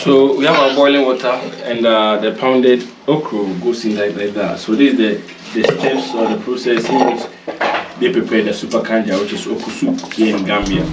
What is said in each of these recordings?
So we have our boiling water and the pounded okra goes in like that. So this is the steps or the process in which they prepare the soupe kandja, which is okra soup here in Gambia.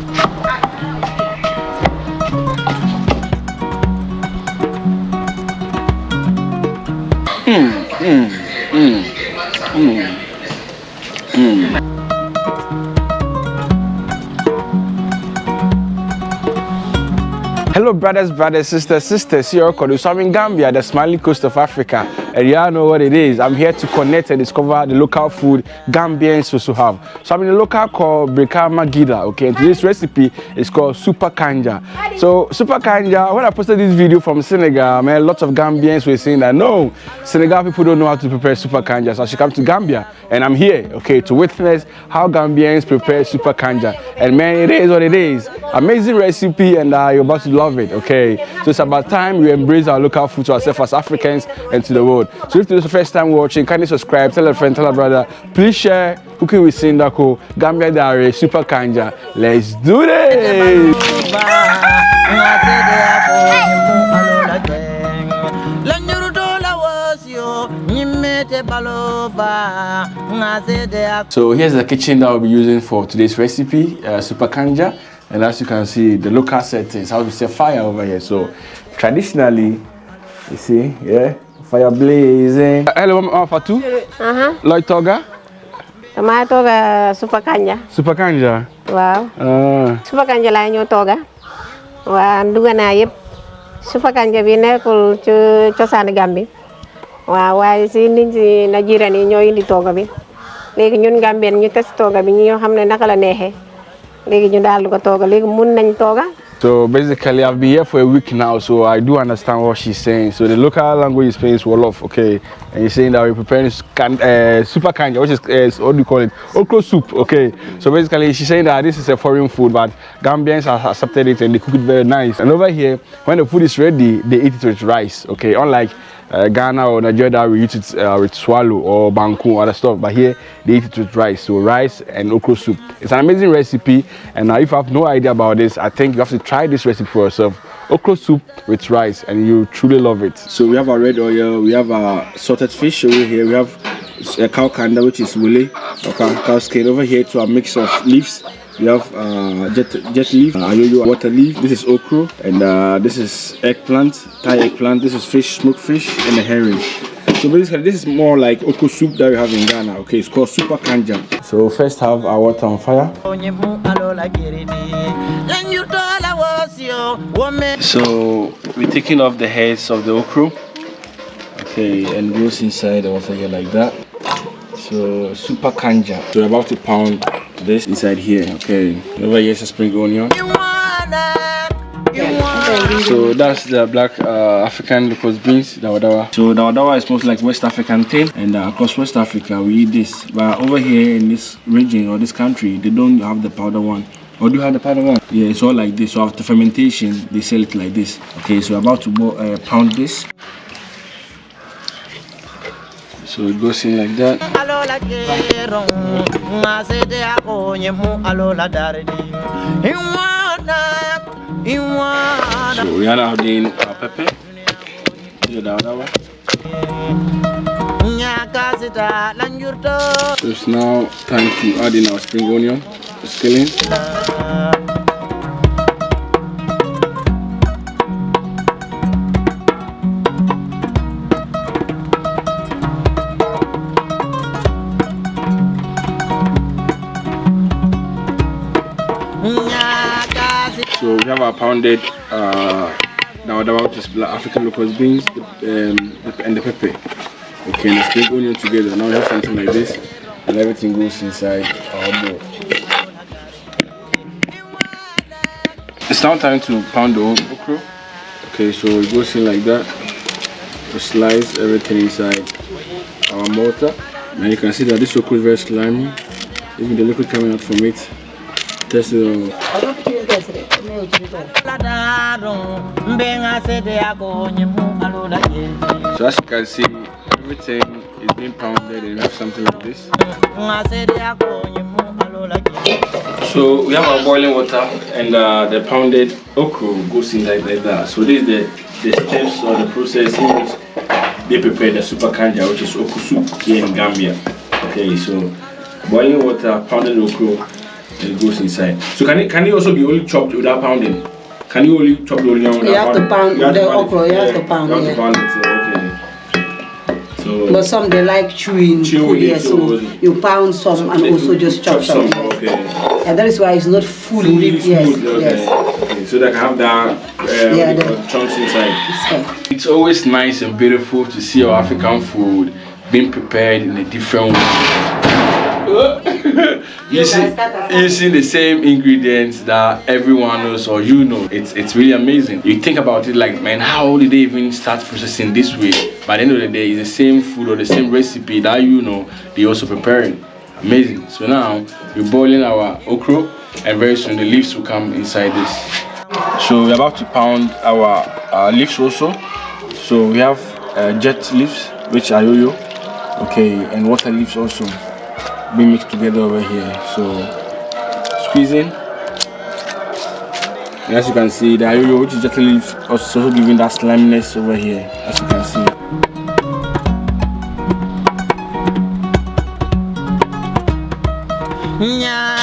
Hello brothers, sisters, here so I'm in Gambia, the smiling coast of Africa, and y'all know what it is. I'm here to connect and discover the local food Gambians also have. So I'm in a local called Magida, okay, and today's recipe is called soupe kandja. So soupe kandja, when I posted this video from Senegal, man, lots of Gambians were saying that no, Senegal people don't know how to prepare soupe kandja, so I should come to Gambia, and I'm here, okay, to witness how Gambians prepare soupe kandja. And man, it is what it is. Amazing recipe, and you're about to love it, okay? So it's about time we embrace our local food to ourselves as Africans and to the world. So if this is the first time watching, kindly subscribe, tell a friend, tell a brother. Please share Cooking with Sindaco, Gambia Diary, soupe kandja. Let's do this! So here's the kitchen that we'll be using for today's recipe, soupe kandja. And as you can see, the local settings, how we set fire over here. So traditionally, you see, yeah, fire blazing. Hello, Mama Fatu. Lloyd Toga. Mama Toga soupe kandja. Soupe kandja. Wow. Soupe kandja la ñoo toga. Wa nduga na yépp. Soupe kandja bi nekkul ci cosaan Gambie. Waaw waaye si nit ci Nigeria ni ñoo indi toga bi. Léegi ñun Gambien ñu test toga bi ñoo xamne naka la neexé. So basically I've been here for a week now, so I do understand what she's saying. So the local language is saying Wolof, okay, and you're saying that we're preparing soupe kandja, which is what do you call it, okra soup, okay. So basically she's saying that this is a foreign food, but Gambians have accepted it and they cook it very nice. And over here, when the food is ready, they eat it with rice, okay, unlike Ghana or Nigeria, we eat it with swallow or banku or other stuff, but here they eat it with rice. So rice and okra soup. It's an amazing recipe, and if you have no idea about this, I think you have to try this recipe for yourself. Okra soup with rice, and you truly love it. So we have our red oil, we have our salted fish over here, we have a cow kanda, which is wole or cow skin. Over here to a mix of leaves. We have jet leaf, ayoyo water leaf. This is okra, and this is eggplant, Thai eggplant. This is fish, smoked fish, and a herring. So basically, this is more like okra soup that we have in Ghana. Okay, it's called soupe kandja. So first, have our water on fire. So we're taking off the heads of the okra. Okay, and goes inside the water here like that. So soupe kandja. So we're about to pound this inside here, okay. Over here is a spring onion. So that's the black African locust beans, dawadawa. So dawadawa is mostly like West African thing, and across West Africa we eat this. But over here in this region or this country, they don't have the powder one. Or do you have the powder one? Yeah, it's all like this. So after fermentation, they sell it like this. Okay, so we're about to pound this. So it goes in like that. So we are now doing our pepper. So it's now time to add in our spring onion, skilling. So we have our pounded dawadawa, which is black African locust beans, and the pepper. Okay, and the spring onion together. Now we have something like this, and everything goes inside our bowl. It's now time to pound the okra. Okay, so it goes in like that. We slice everything inside our mortar. Now you can see that this okra is very slimy. Even the liquid coming out from it. Test it on. So as you can see, everything is being pounded and we have something like this. So we have our boiling water and the pounded okra goes in like that. So this is the steps or the process in which they prepare the super kanja, which is okra soup here in Gambia. Okay, so boiling water, pounded okra, and it goes inside. So can it also be only chopped without pounding? Can you only chop the onion without You have to pound the okra. You have to pound it. You have to pound it. Okay. So but some they like chewing food, yeah, so you pound some and also just chop some. Okay. And that is why it's not fully smooth. yes, Okay. yes. Okay. So they can have that the chunks inside. It's always nice and beautiful to see our African food being prepared in a different way. you see the same ingredients that everyone knows or you know. It's really amazing. You think about it like, man, how did they even start processing this way? By the end of the day, it's the same food or the same recipe that you know they also preparing. Amazing. So now we're boiling our okra, and very soon the leaves will come inside this. So we're about to pound our leaves also. So we have jet leaves, which are yo-yo, okay, and water leaves also being mixed together over here. So squeezing, and as you can see, the yo-yo, which is jet leaves, also giving that sliminess over here, as you can see.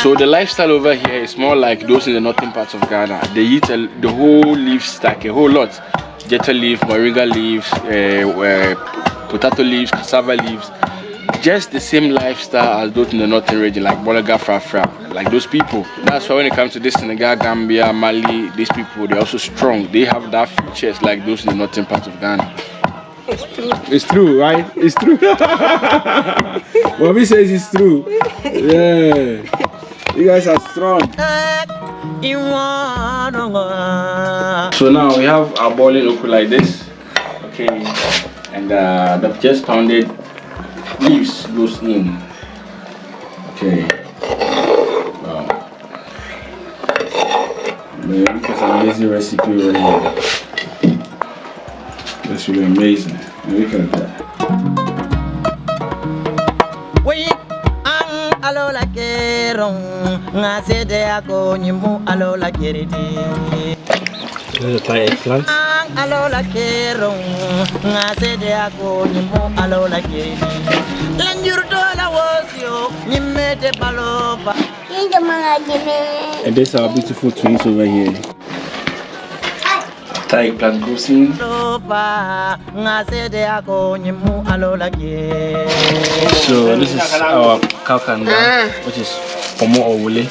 So the lifestyle over here is more like those in the northern parts of Ghana. They eat the whole leaves, like a whole lot. Jetta leaf, moringa leaves, potato leaves, cassava leaves. Just the same lifestyle as those in the northern region, like Bolaga Frafra, like those people. That's why when it comes to this Senegal, Gambia, Mali, these people, they're also strong. They have that features like those in the northern parts of Ghana. It's true. It's true, right? It's true. Mommy says it's true. Yeah. You guys are strong. So now we have our boiling okra like this. Okay. And the just pounded leaves goes in. Okay. Wow. Man, that's an amazing recipe right here. That's really amazing. Look at that. Alola kerong ngasede ako nyimu alola keridi. This is a Thai eggplant. Alola kerong ngasede ako nyimu alola keridi. Lanjur dola wosyo nyimete baloba. And there's our beautiful twins over here. Thai eggplant goes in. So this is our kanja, which is pomo or wule.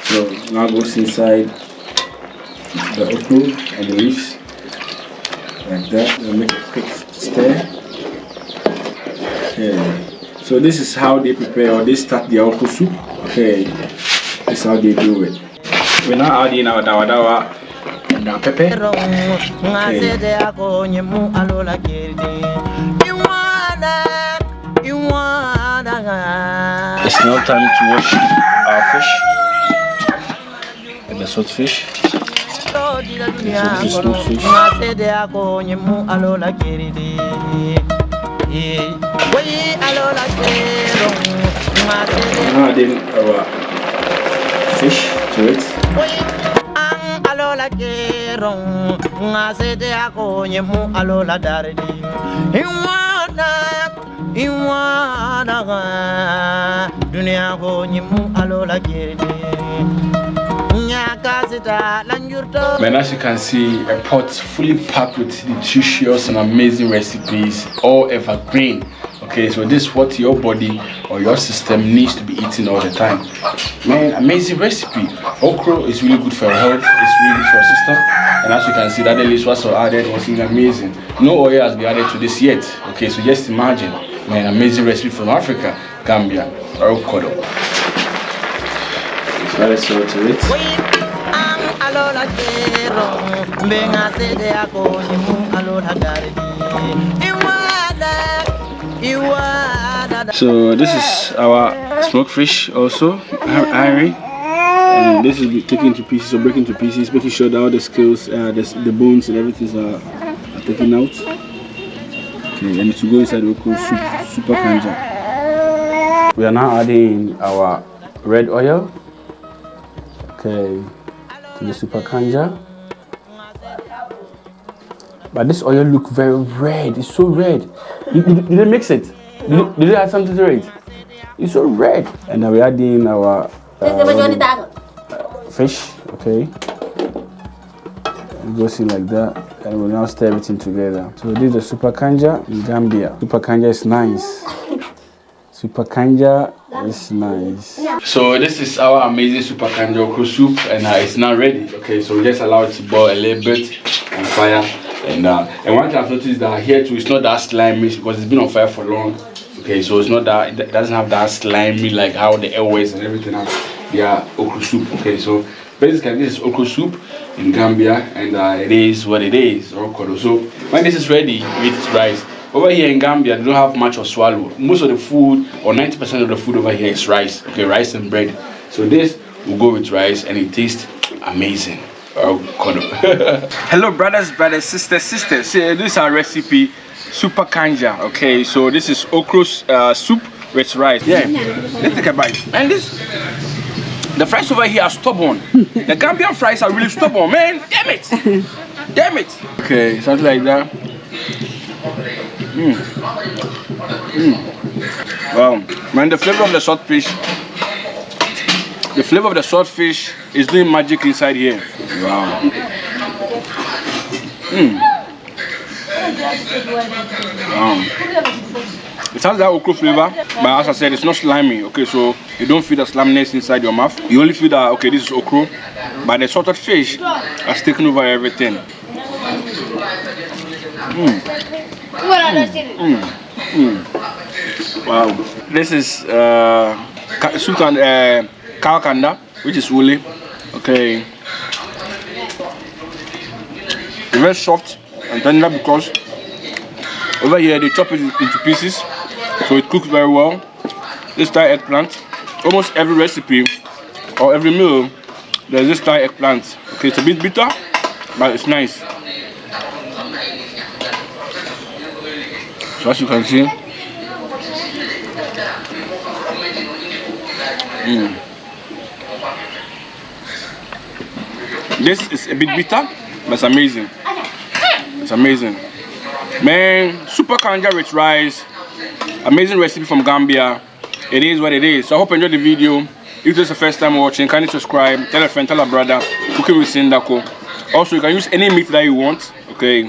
So now goes inside the okra and the leaves like that. We'll make a quick stir. Okay. So this is how they prepare or they start the okra soup. Okay. This is how they do it. We're now adding our dawa and our pepper. Okay. It's now time to wash our fish and the salt fish. So this is smoked fish. Now adding our fish to it. Man, as you can see, a pot fully packed with nutritious and amazing recipes, all evergreen. Okay, so this is what your body or your system needs to be eating all the time. Man, amazing recipe. Okra is really good for your health, it's really good for your system. And as you can see, that the leaves was added was really amazing. No oil has been added to this yet. Okay, so just imagine, man, amazing recipe from Africa, Gambia, OKRO. So let's go to it. So this is our smoked fish also, ivory, and this is taken to pieces or breaking to pieces, making sure that all the scales, the bones and everything are taken out. Okay, and to go inside we call super kanja. We are now adding our red oil. Okay, to the super kanja. But this oil look very red. It's so red. Did they mix it? Did they add something to it? It's so red. And then we add in our fish. Okay. It goes in like that. And we'll now stir everything together. So this is the super kanja in Gambia. Super kanja is nice. Super kanja is nice. So this is our amazing super kanja okra soup, and it's now ready. Okay, so we just allow it to boil a little bit on fire. And one thing I've noticed that here too, it's not that slimy because it's been on fire for long. Okay, so it's not that, it doesn't have that slimy like how the airways and everything have their okra soup. Okay, so basically this is okra soup in Gambia, and it is what it is, okra. So when this is ready, we eat rice. Over here in Gambia, they don't have much of swallow. Most of the food, or 90% of the food over here is rice. Okay, rice and bread. So this will go with rice, and it tastes amazing. Hello brothers, sisters. See, this is our recipe, super kanja. Okay, so this is okra soup with rice. Yeah, let's take a bite. And the fries over here are stubborn. The Gambian fries are really stubborn, man. Damn it. Okay, something like that. Wow, man, the flavor of the swordfish. The flavor of the swordfish is doing magic inside here. Wow. It has that okra flavor, but as I said, it's not slimy. Okay, so you don't feel the sliminess inside your mouth. You only feel that, okay, this is okra, but the salted fish has taken over everything. Wow. This is soup and kanda, which is woolly. Okay. It's very soft and tender because over here they chop it into pieces, so it cooks very well. This Thai eggplant, almost every recipe or every meal there's this Thai eggplant. Okay, it's a bit bitter, but it's nice. So as you can see, this is a bit bitter, but it's amazing. It's amazing. Man, super kanja with rice. Amazing recipe from Gambia. It is what it is. So I hope you enjoyed the video. If this is the first time watching, kindly subscribe, tell a friend, tell a brother. Cooking with Sindaco. Also, you can use any meat that you want, okay,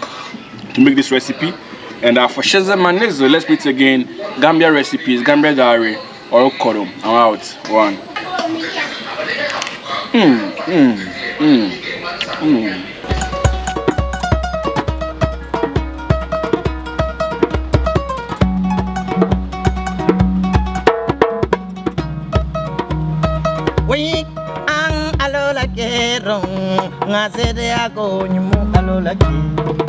to make this recipe. And for Shazam and Nizzle, let's meet again. Gambia recipes, Gambia diary, or OKRO. I'm out. One. We ang alola kerong nga sede ako nyumu alola ki